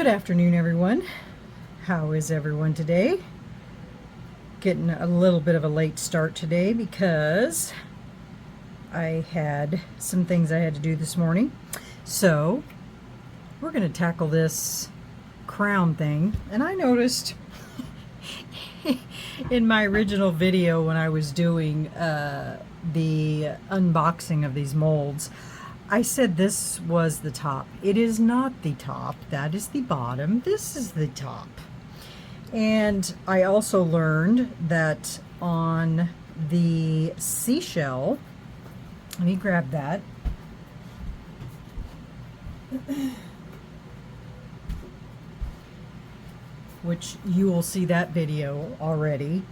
afternoon, everyone. How is everyone today? Getting a little bit of a late start today because I had some things I had to do this morning. So we're going to tackle this crown thing. And I noticed in my original video when I was doing the unboxing of these molds, I said this was the top. It is not the top. That is the bottom. This is the top. And I also learned that on the seashell, let me grab that. Which you will see that video already.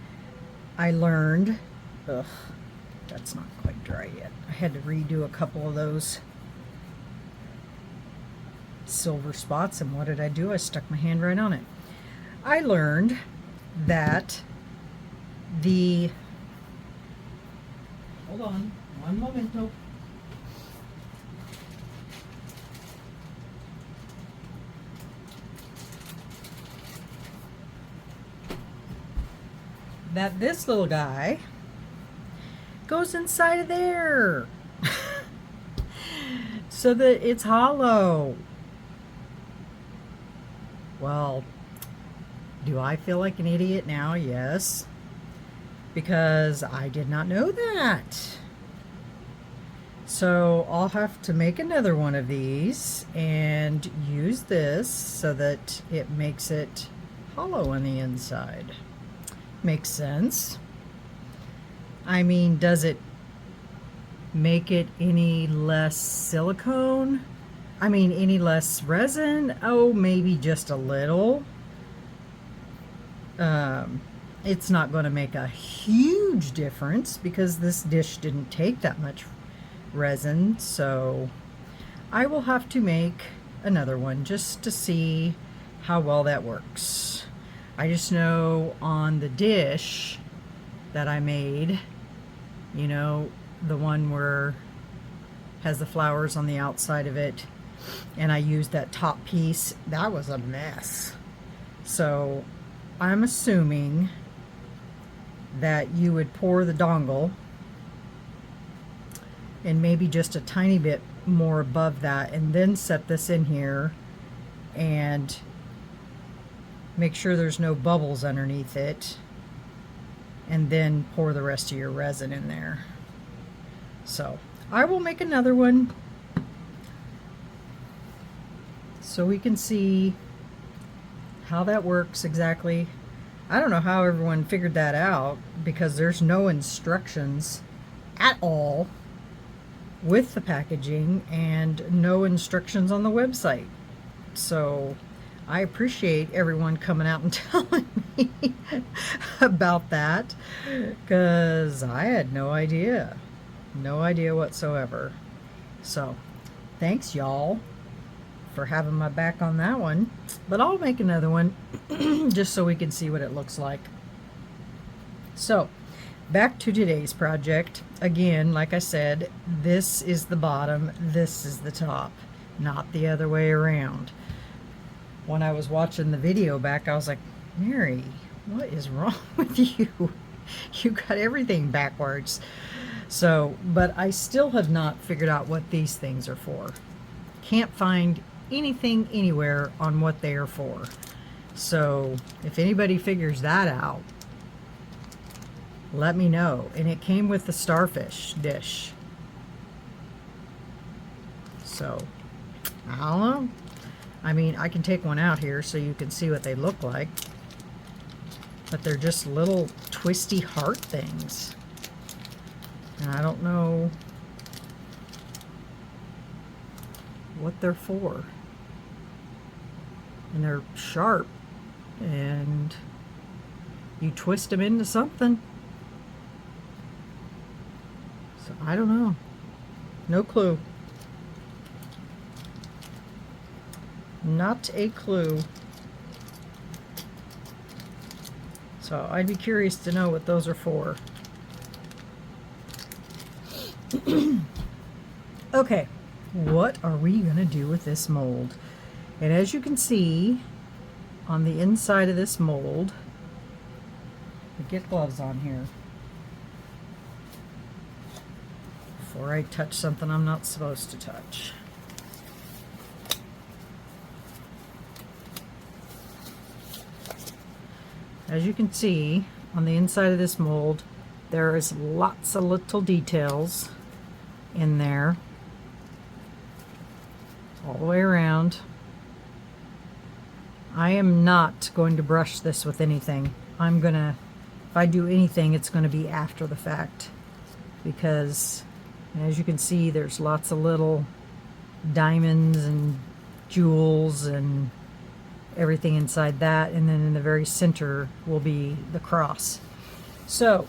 I learned, that's not quite dry yet. I had to redo a couple of those silver spots, and what did I do? I stuck my hand right on it. I learned that hold on, one momento. That this little guy goes inside of there so that it's hollow. Well, do I feel like an idiot now? Yes, because I did not know that. So I'll have to make another one of these and use this so that it makes it hollow on the inside. Makes sense. I mean, does it make it any less silicone? I mean, any less resin? Oh, maybe just a little. It's not going to make a huge difference because this dish didn't take that much resin. So I will have to make another one just to see how well that works. I just know on the dish that I made, you know, the one where has the flowers on the outside of it, and I used that top piece, that was a mess. So I'm assuming that you would pour the dongle and maybe just a tiny bit more above that, and then set this in here and make sure there's no bubbles underneath it, and then pour the rest of your resin in there. So I will make another one so we can see how that works exactly. I don't know how everyone figured that out because there's no instructions at all with the packaging and no instructions on the website. So I appreciate everyone coming out and telling me about that, because I had no idea whatsoever. So thanks y'all for having my back on that one, but I'll make another one just so we can see what it looks like. So back to today's project. Again, like I said, this is the bottom, this is the top, not the other way around. When I was watching the video back, I was like, Mary, what is wrong with you? You got everything backwards. So, but I still have not figured out what these things are for. Can't find anything anywhere on what they are for. So if anybody figures that out, let me know. And it came with the starfish dish. So, I don't know. I mean, I can take one out here so you can see what they look like. But they're just little twisty heart things. And I don't know what they're for. And they're sharp. And you twist them into something. So I don't know. No clue. Not a clue. So I'd be curious to know what those are for. Okay, what are we gonna do with this mold? And as you can see on the inside of this mold, get gloves on here before I touch something I'm not supposed to touch. As you can see on the inside of this mold, there is lots of little details in there all the way around. I am not going to brush this with anything. If I do anything, it's gonna be after the fact, because as you can see, there's lots of little diamonds and jewels and everything inside that, and then in the very center will be the cross. So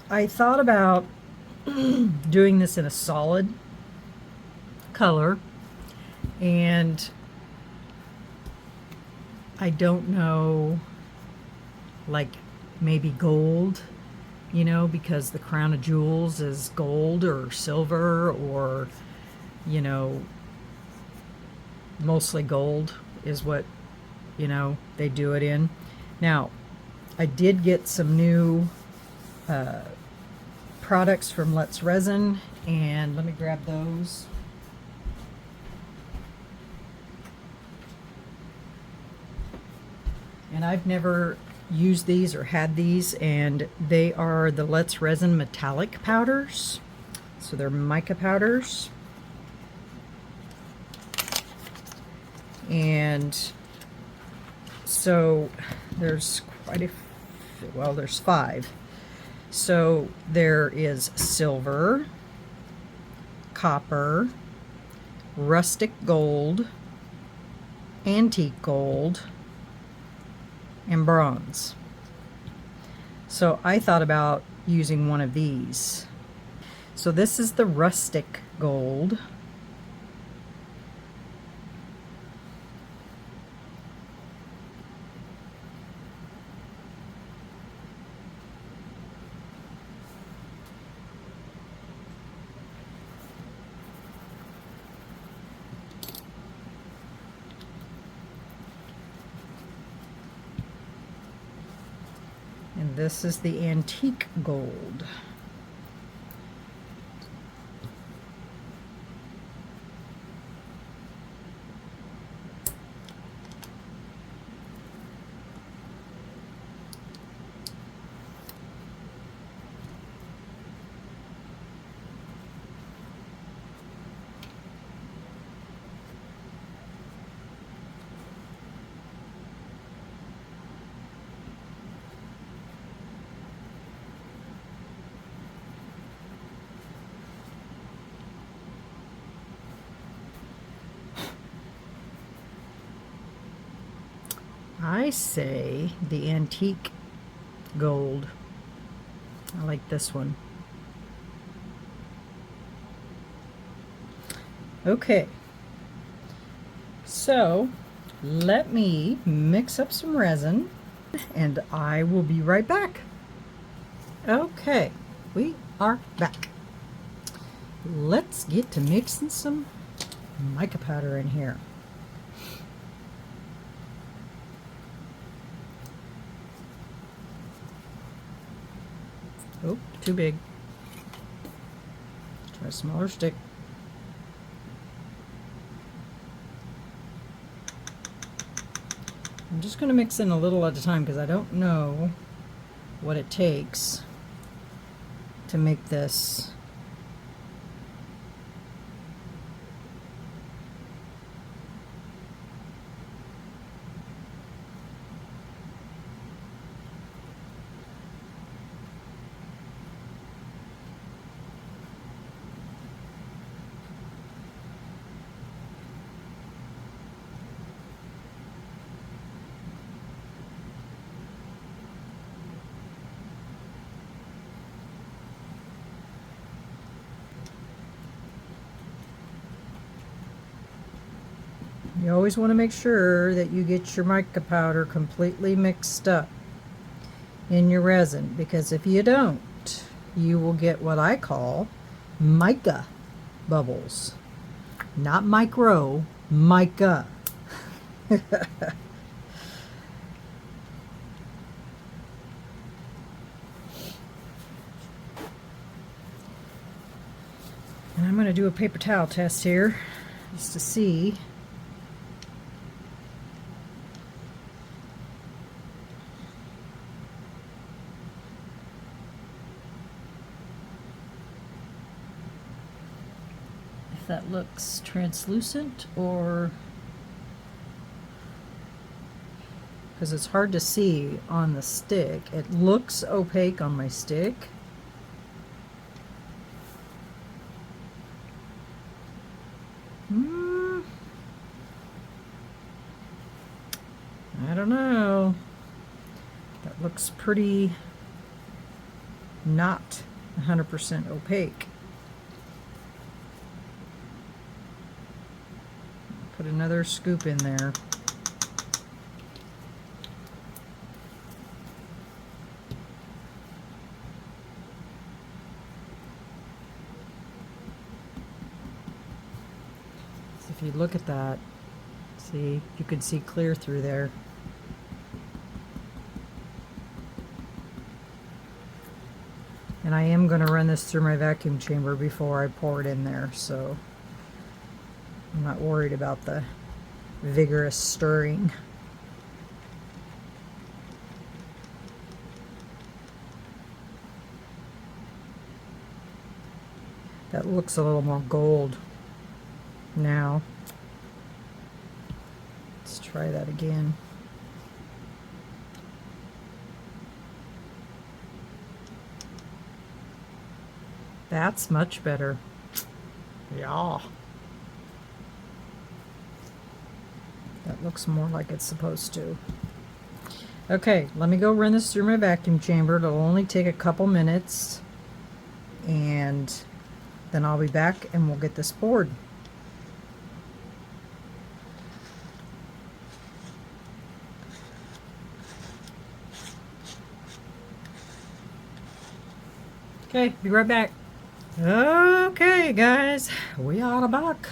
I thought about doing this in a solid color, and I don't know, like maybe gold, you know, because the crown of jewels is gold or silver, or, you know, mostly gold is what, you know, they do it in. Now, I did get some new products from Let's Resin, and let me grab those. And I've never used these or had these, and they are the Let's Resin metallic powders. So they're mica powders. And so there's there's 5. So there is silver, copper, rustic gold, antique gold, and bronze. So I thought about using one of these. So this is the rustic gold. And this is the antique gold. I say the antique gold. I like this one. Okay, so let me mix up some resin and I will be right back. Okay, we are back. Let's get to mixing some mica powder in here. Oh, too big. Try a smaller stick. I'm just going to mix in a little at a time because I don't know what it takes to make this. You always want to make sure that you get your mica powder completely mixed up in your resin, because if you don't, you will get what I call mica bubbles. Not micro, mica. And I'm going to do a paper towel test here just to see. If that looks translucent, or because it's hard to see on the stick. It looks opaque on my stick. I don't know. That looks pretty not 100% opaque. Put another scoop in there. So if you look at that, see, you can see clear through there. And I am going to run this through my vacuum chamber before I pour it in there, so I'm not worried about the vigorous stirring. That looks a little more gold now. Let's try that again. That's much better. Yeah. That looks more like it's supposed to. Okay, let me go run this through my vacuum chamber. It'll only take a couple minutes, and then I'll be back and we'll get this poured. Okay, be right back. Okay, guys, we are back.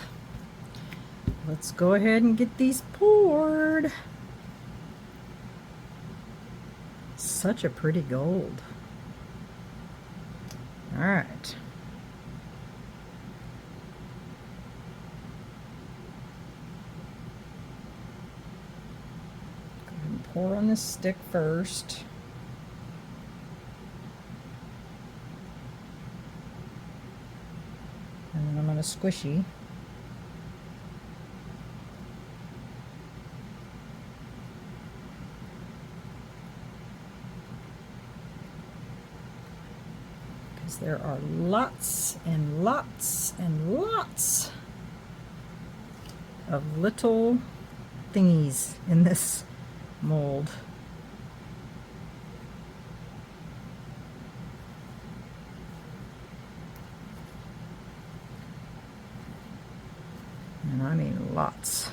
Let's go ahead and get these poured. Such a pretty gold. All right. Go ahead and pour on this stick first. And then I'm going to squishy. Because there are lots and lots and lots of little thingies in this mold. And I mean lots.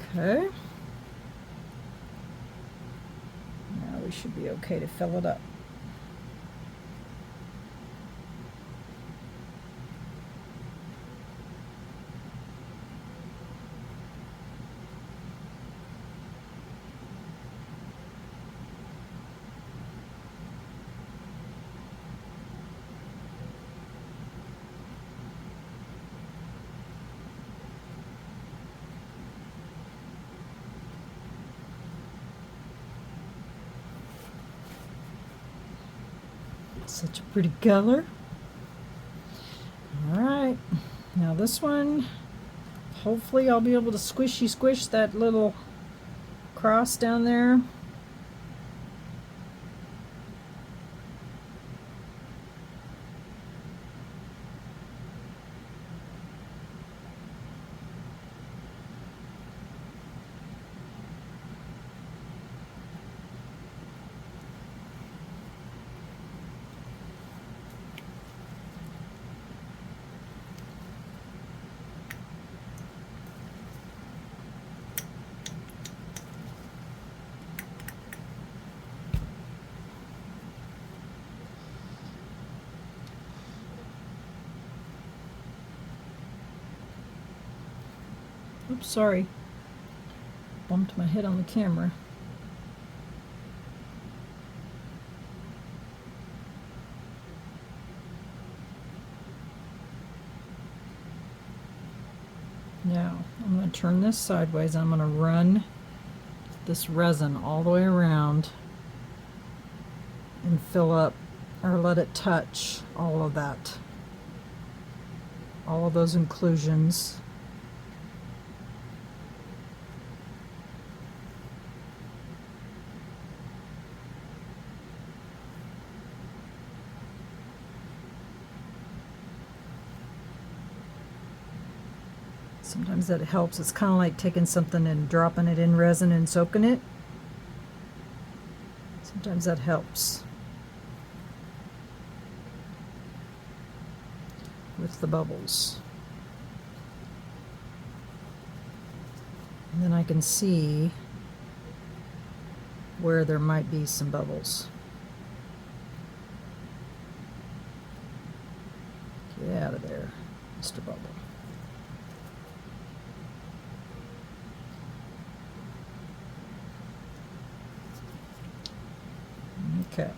Okay. Now we should be okay to fill it up. Such a pretty color. All right, now this one, hopefully I'll be able to squish that little cross down there. Oops, sorry. Bumped my head on the camera. Now, I'm going to turn this sideways. I'm going to run this resin all the way around and fill up, or let it touch all of that, all of those inclusions. Sometimes that helps. It's kind of like taking something and dropping it in resin and soaking it. Sometimes that helps with the bubbles. And then I can see where there might be some bubbles. Get out of there, Mr. Bubble. Okay.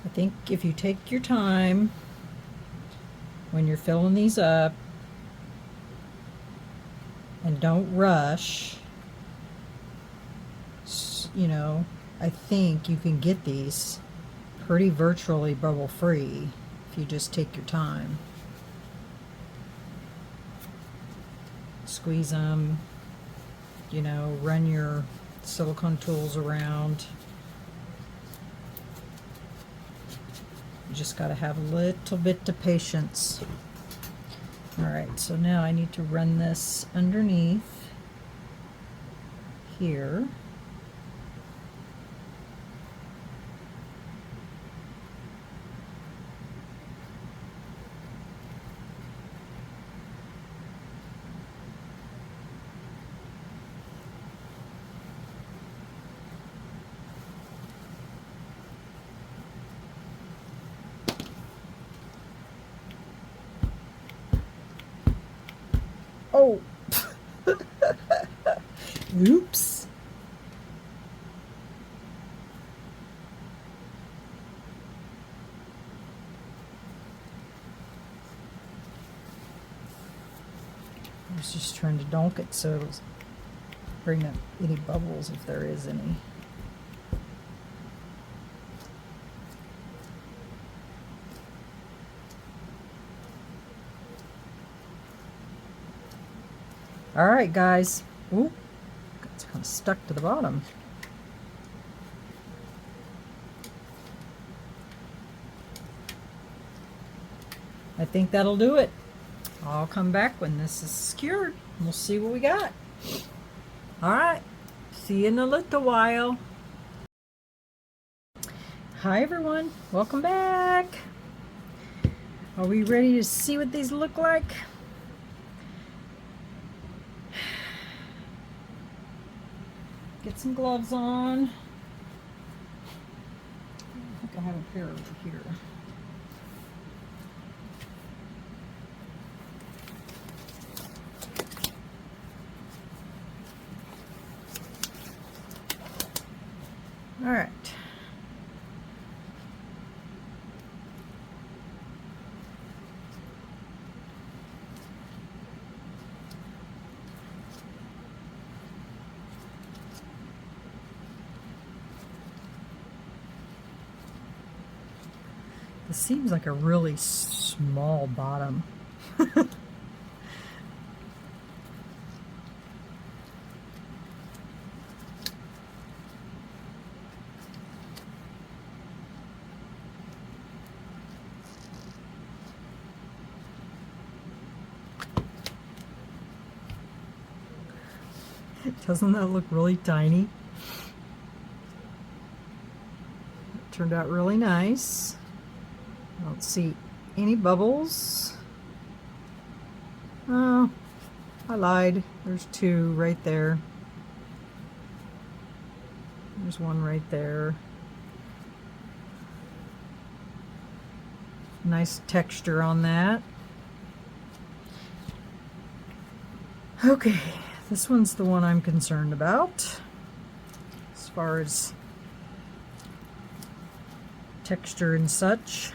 I think if you take your time when you're filling these up and don't rush, you know, I think you can get these pretty virtually bubble free if you just take your time. Squeeze them, you know, run your silicone tools around. You just got to have a little bit of patience. All right, so now I need to run this underneath here. Oh, oops. I was just trying to donk it so it'll bring up any bubbles if there is any. All right, guys. Ooh, it's kind of stuck to the bottom. I think that'll do it. I'll come back when this is secured. We'll see what we got. All right. See you in a little while. Hi, everyone. Welcome back. Are we ready to see what these look like? Get some gloves on. I think I have a pair over here. All right. This seems like a really small bottom. Doesn't that look really tiny? It turned out really nice. I don't see any bubbles. Oh, I lied. There's two right there. There's one right there. Nice texture on that. Okay, this one's the one I'm concerned about as far as texture and such.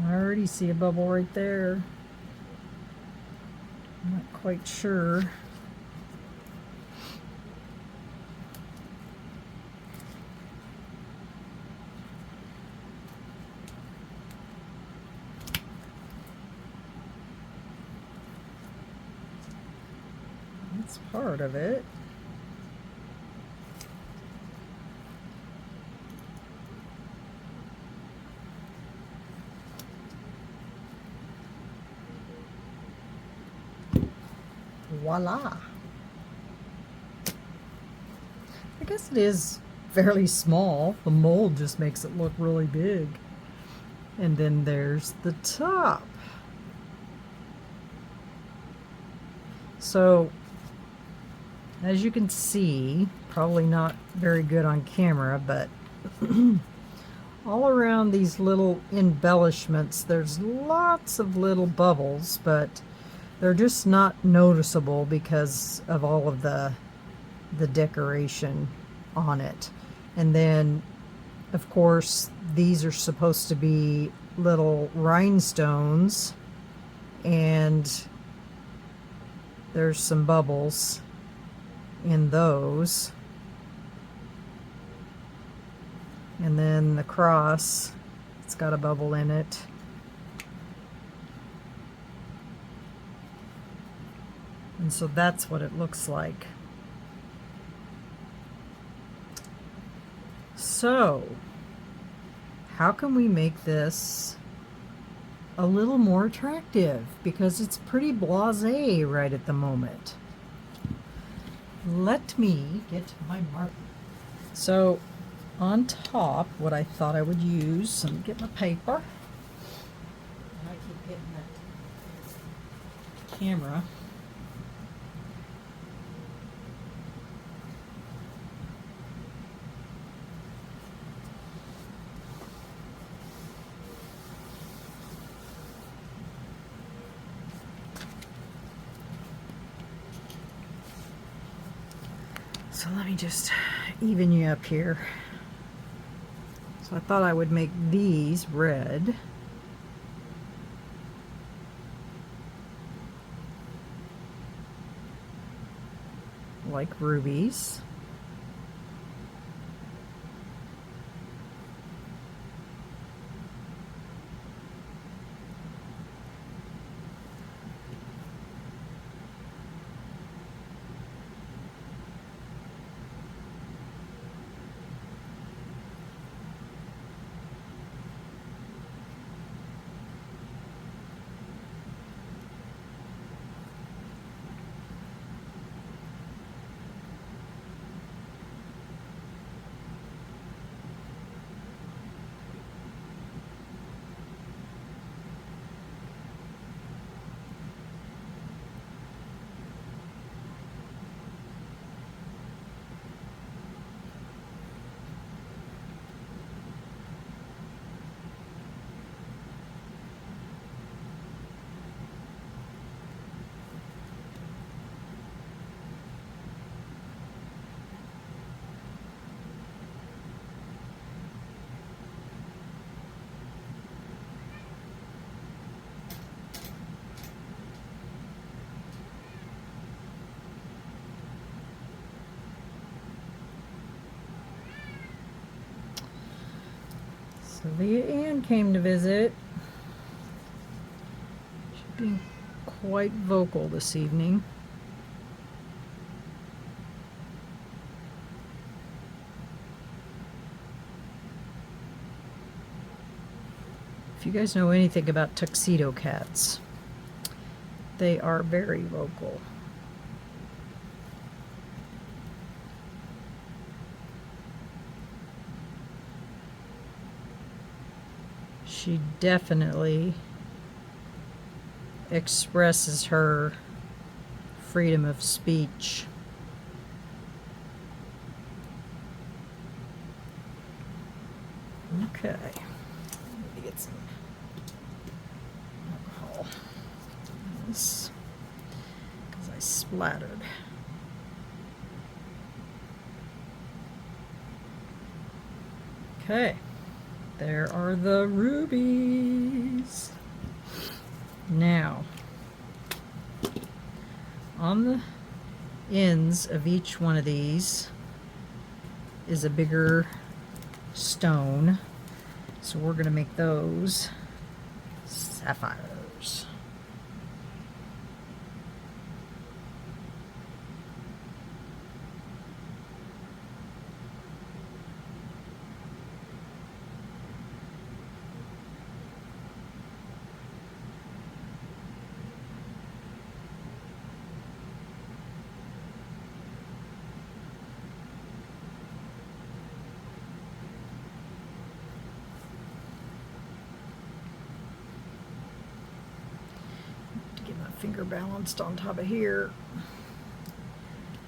I already see a bubble right there. I'm not quite sure. That's part of it. Voila! I guess it is fairly small. The mold just makes it look really big. And then there's the top. So, as you can see, probably not very good on camera, but all around these little embellishments, there's lots of little bubbles, but they're just not noticeable because of all of the decoration on it. And then, of course, these are supposed to be little rhinestones, and there's some bubbles in those. And then the cross, it's got a bubble in it. And so that's what it looks like. So, how can we make this a little more attractive? Because it's pretty blasé right at the moment. Let me get my marker. So, on top, what I thought I would use, let me get my paper. I keep getting that camera. So let me just even you up here. So I thought I would make these red. Like rubies. Sylvia Ann came to visit. She's being quite vocal this evening. If you guys know anything about tuxedo cats, they are very vocal. She definitely expresses her freedom of speech. Okay, let me get some alcohol on this because I splattered. Okay, there are the rubies. Now, on the ends of each one of these is a bigger stone, so we're going to make those sapphires. Finger balanced on top of here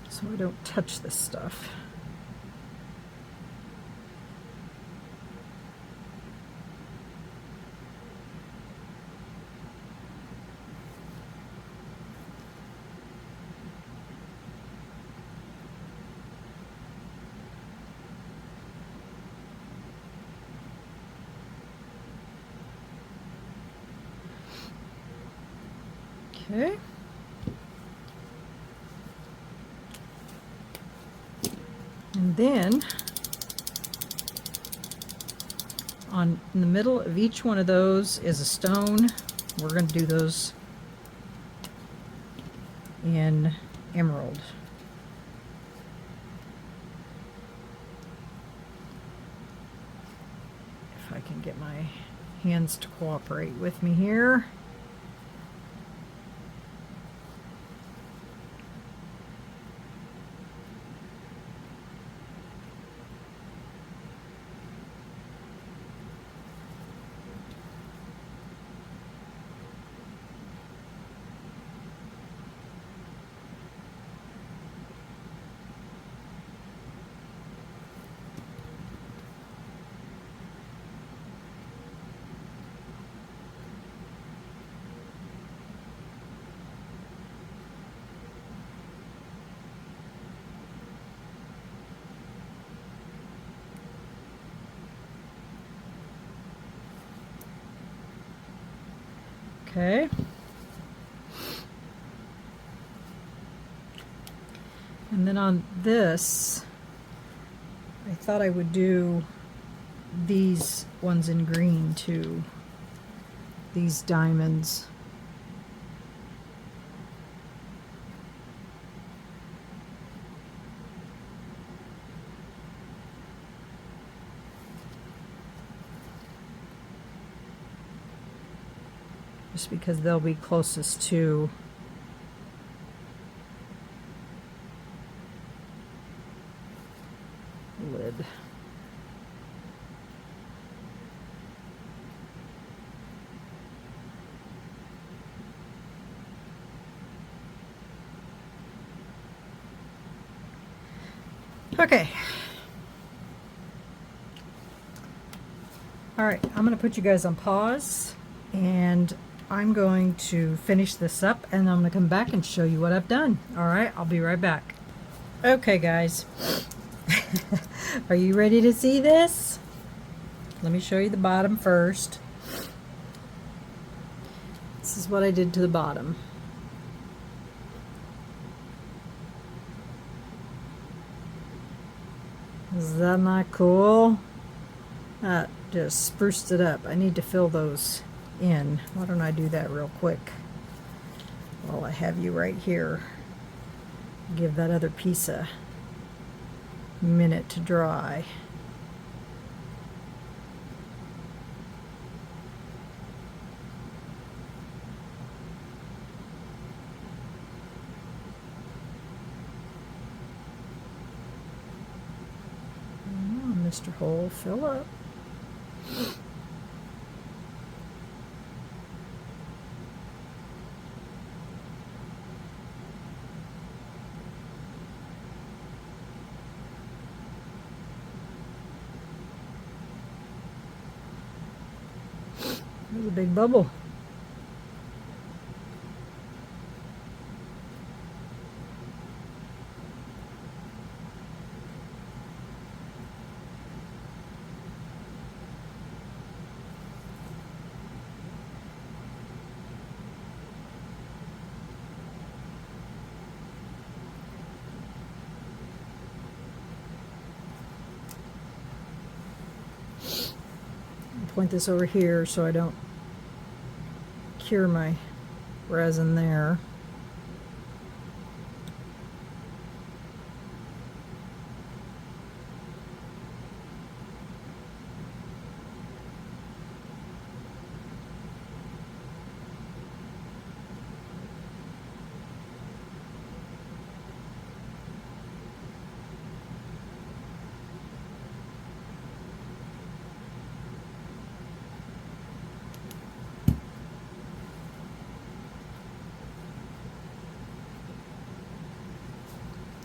so I don't touch this stuff. Okay. And then in the middle of each one of those is a stone. We're going to do those in emerald. If I can get my hands to cooperate with me here. Okay. And then on this, I thought I would do these ones in green too. These diamonds. Just because they'll be closest to the lid. Okay. All right, I'm going to put you guys on pause, and I'm going to finish this up, and I'm going to come back and show you what I've done. All right, I'll be right back. Okay, guys. Are you ready to see this? Let me show you the bottom first. This is what I did to the bottom. Is that not cool? That just spruced it up. I need to fill those in. Why don't I do that real quick while I have you right here. Give that other piece a minute to dry. Mr. Hole, fill up. There's a big bubble. Point this over here so I don't cure my resin there.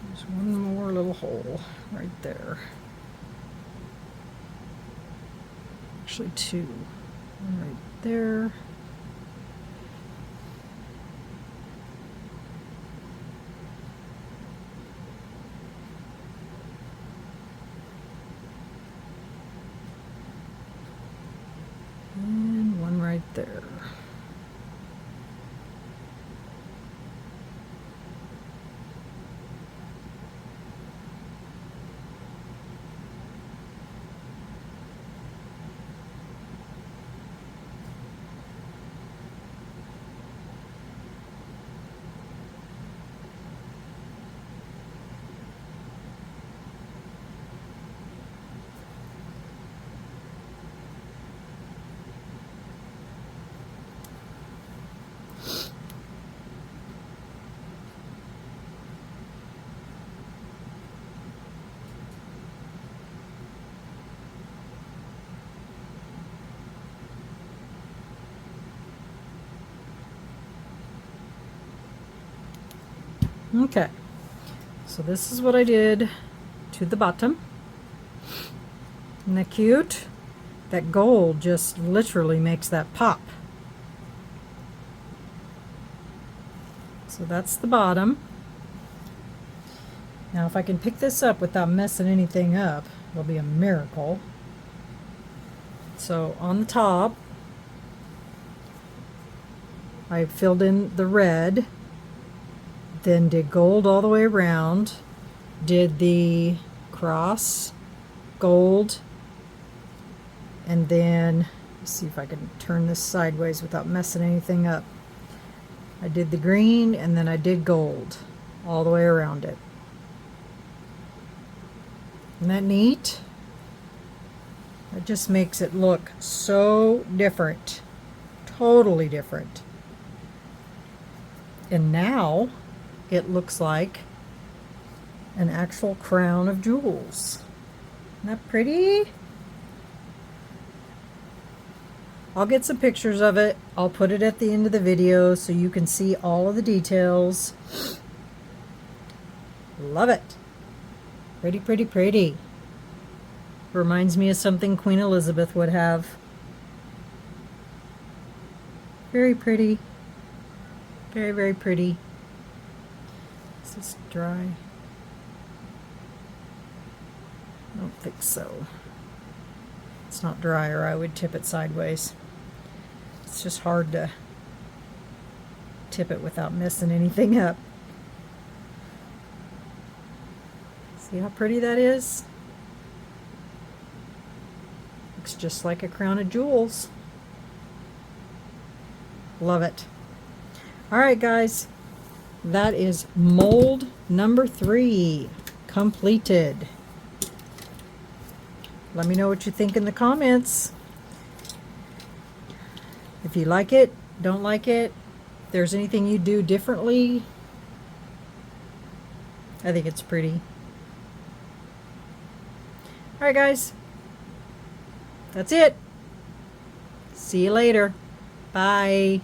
There's one more little hole right there. Actually two. One right there. And one right there. Okay, so this is what I did to the bottom. Isn't that cute? That gold just literally makes that pop. So that's the bottom. Now if I can pick this up without messing anything up, it'll be a miracle. So on the top, I filled in the red, then did gold all the way around, did the cross gold, and then let's see if I can turn this sideways without messing anything up. I did the green and then I did gold all the way around it. Isn't that neat? It just makes it look so different, totally different. And now it looks like an actual crown of jewels. Isn't that pretty? I'll get some pictures of it. I'll put it at the end of the video so you can see all of the details. Love it. Pretty, pretty, pretty. Reminds me of something Queen Elizabeth would have. Very pretty. Very, very pretty. Is this dry? I don't think so. It's not dry, or I would tip it sideways. It's just hard to tip it without messing anything up. See how pretty that is? Looks looks just like a crown of jewels. Love it. All right, guys. That is mold number 3 completed. Let me know what you think in the comments. If you like it, don't like it, if there's anything you do differently. I think it's pretty. All right, guys. That's it. See you later. Bye.